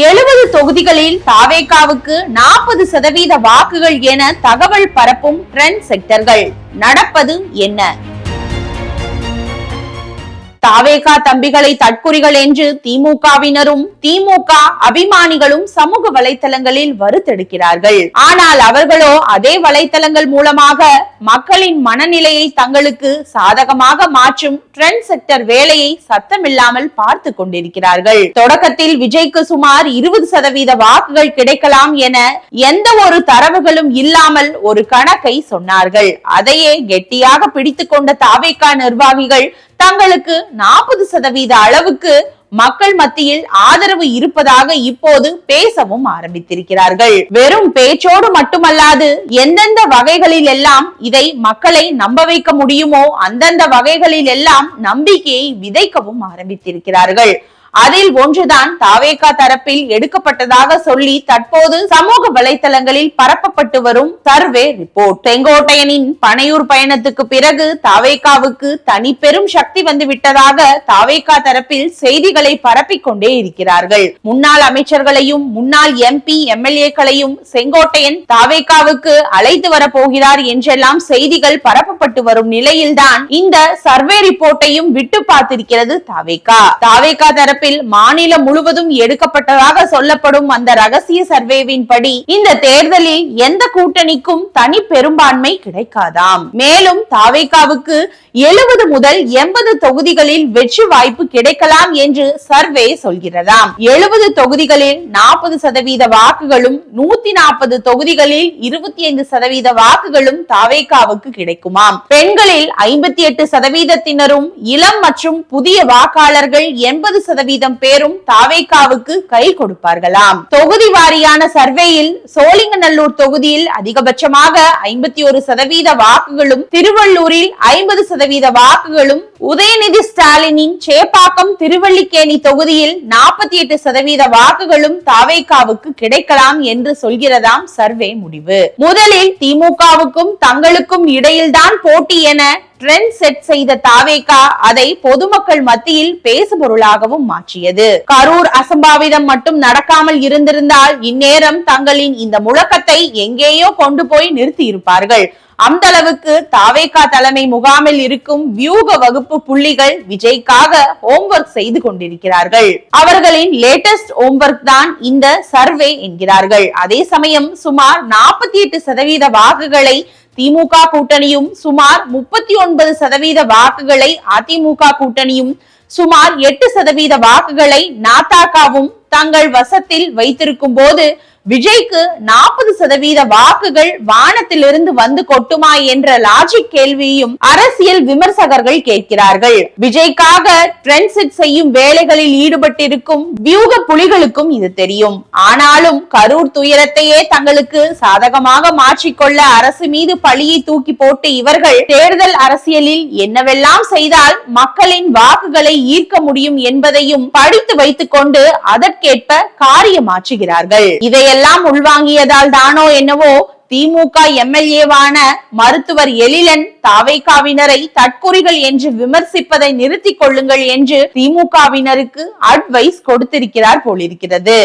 70 தொகுதிகளில் தாவேகாவுக்கு 40% வாக்குகள் என தகவல் பரப்பும் ட்ரெண்ட் செக்டர்கள். நடப்பது என்ன? தாவேகா தம்பிகளை தற்குறிகள் என்று திமுகவினரும் திமுக அபிமானிகளும் சமூக வலைத்தளங்களில் வருத்தெடுக்கிறார்கள். ஆனால் அவர்களோ அதே வலைத்தளங்கள் மூலமாக மக்களின் மனநிலையை தங்களுக்கு சாதகமாக மாற்றும் ட்ரெண்ட் செக்டர் வேலையை சத்தமில்லாமல் பார்த்து கொண்டிருக்கிறார்கள். தொடக்கத்தில் விஜய்க்கு சுமார் 20% வாக்குகள் கிடைக்கலாம் என எந்த ஒரு தரவுகளும் இல்லாமல் ஒரு கணக்கை சொன்னார்கள். அதையே கெட்டியாக பிடித்துக் கொண்ட தாவேகா நிர்வாகிகள் தங்களுக்கு 40% அளவுக்கு மக்கள் மத்தியில் ஆதரவு இருப்பதாக இப்போது பேசவும் ஆரம்பித்திருக்கிறார்கள். வெறும் பேச்சோடு மட்டுமல்லாது எந்தெந்த வகைகளில் எல்லாம் இதை மக்களை நம்ப வைக்க முடியுமோ அந்தந்த வகைகளில் எல்லாம் நம்பிக்கையை விதைக்கவும் ஆரம்பித்திருக்கிறார்கள். அதில் ஒன்றுதான் தாவேகா தரப்பில் எடுக்கப்பட்டதாக சொல்லி தற்போது சமூக வலைத்தளங்களில் பரப்பப்பட்டு வரும் சர்வே ரிப்போர்ட். செங்கோட்டையனின் பனையூர் பயணத்துக்கு பிறகு தாவேகாவுக்கு தனி பெரும் சக்தி வந்து விட்டதாக தாவேகா தரப்பில் செய்திகளை பரப்பிக் கொண்டே இருக்கிறார்கள். முன்னாள் அமைச்சர்களையும் முன்னாள் MP MLAக்களையும் செங்கோட்டையன் தாவேகாவுக்கு அழைத்து வரப்போகிறார் என்றெல்லாம் செய்திகள் பரப்பப்பட்டு வரும் நிலையில்தான் இந்த சர்வே ரிப்போர்ட்டையும் விட்டு பார்த்திருக்கிறது தாவேகா. தாவேகா தரப்பில் மாநிலம் முழுவதும் எடுக்கப்பட்டதாக சொல்லப்படும் அந்த ரகசிய சர்வேவின் படி இந்த தேர்தலில் எந்த கூட்டணிக்கும் தனி பெரும்பான்மை கிடைக்காதாம். மேலும் தாவேகாவுக்கு 70 முதல் 80 தொகுதிகளில் வெற்றி வாய்ப்பு கிடைக்கலாம் என்று சர்வே சொல்கிறதாம். 70 தொகுதிகளில் 40% வாக்குகளும் 140 தொகுதிகளில் 25% வாக்குகளும் தாவேகாவுக்கு கிடைக்குமாம். பெண்களில் 58%-த்தினரும் இளம் மற்றும் புதிய வாக்காளர்கள் 80% பேரும் தாவேகாவுக்கு கை கொடுப்பார்களாம். தொகுதி வாரியான சர்வேயில் சோழிங்கநல்லூர் தொகுதியில் அதிகபட்சமாக 51% வாக்குகளும், திருவள்ளூரில் 50% வாக்குகளும், உதயநிதி ஸ்டாலினின் சேப்பாக்கம் திருவல்லிக்கேணி தொகுதியில் 48% வாக்குகளும் தாவேகாவுக்கு கிடைக்கலாம் என்று சொல்கிறதாம் சர்வே முடிவு. முதலில் திமுகவுக்கும் தங்களுக்கும் இடையில்தான் போட்டி என ட்ரெண்ட் செட் செய்த தாவேகா அதை பொதுமக்கள் மத்தியில் பேசுபொருளாகவும் மாற்றியது. கரூர் அசம்பாவிதம் மட்டும் நடக்காமல் இருந்திருந்தால் இந்நேரம் தங்களின் இந்த முழக்கத்தை எங்கேயோ கொண்டு போய் நிறுத்தி இருப்பார்கள். அந்த அளவுக்கு தாவேகா தலைமை முகாமில் இருக்கும் வியூக வகுப்பு புள்ளிகள் விஜய்க்காக ஹோம்வொர்க் செய்து கொண்டிருக்கிறார்கள். அவர்களின் லேட்டஸ்ட் ஹோம்வொர்க் தான் இந்த சர்வே என்கிறார்கள். அதே சமயம் சுமார் 48% வாக்குகளை திமுக கூட்டணியும், சுமார் 39% வாக்குகளை அதிமுக கூட்டணியும், சுமார் 8% வாக்குகளை நாதாகவும் தங்கள் வசத்தில் வைத்திருக்கும் போது விஜய்க்கு 40% வாக்குகள் வானத்திலிருந்து வந்து கொட்டுமா என்ற லாஜிக் கேள்வியும் அரசியல் விமர்சகர்கள் கேட்கிறார்கள். விஜய்க்காக ட்ரெண்ட் செட் செய்யும் வேலைகளில் ஈடுபட்டிருக்கும் வியூக புலிகளுக்கும் இது தெரியும். ஆனாலும் கரூர் துயரத்தையே தங்களுக்கு சாதகமாக மாற்றிக்கொள்ள அரசு மீது பழியை தூக்கி போட்டு இவர்கள் தேர்தல் அரசியலில் என்னவெல்லாம் செய்தால் மக்களின் வாக்குகளை ஈர்க்க முடியும் என்பதையும் படித்து வைத்துக் கொண்டு அதற்கேற்ப காரியமாற்றுகிறார்கள். இதையெல்லாம் உள்வாங்கியதால் தானோ என்னவோ திமுக MLAவான மருத்துவர் எழிலன் தாவேகாவினரை தற்குறிகள் என்று விமர்சிப்பதை நிறுத்திக் கொள்ளுங்கள் என்று திமுகவினருக்கு அட்வைஸ் கொடுத்திருக்கிறார் போலிருக்கிறது.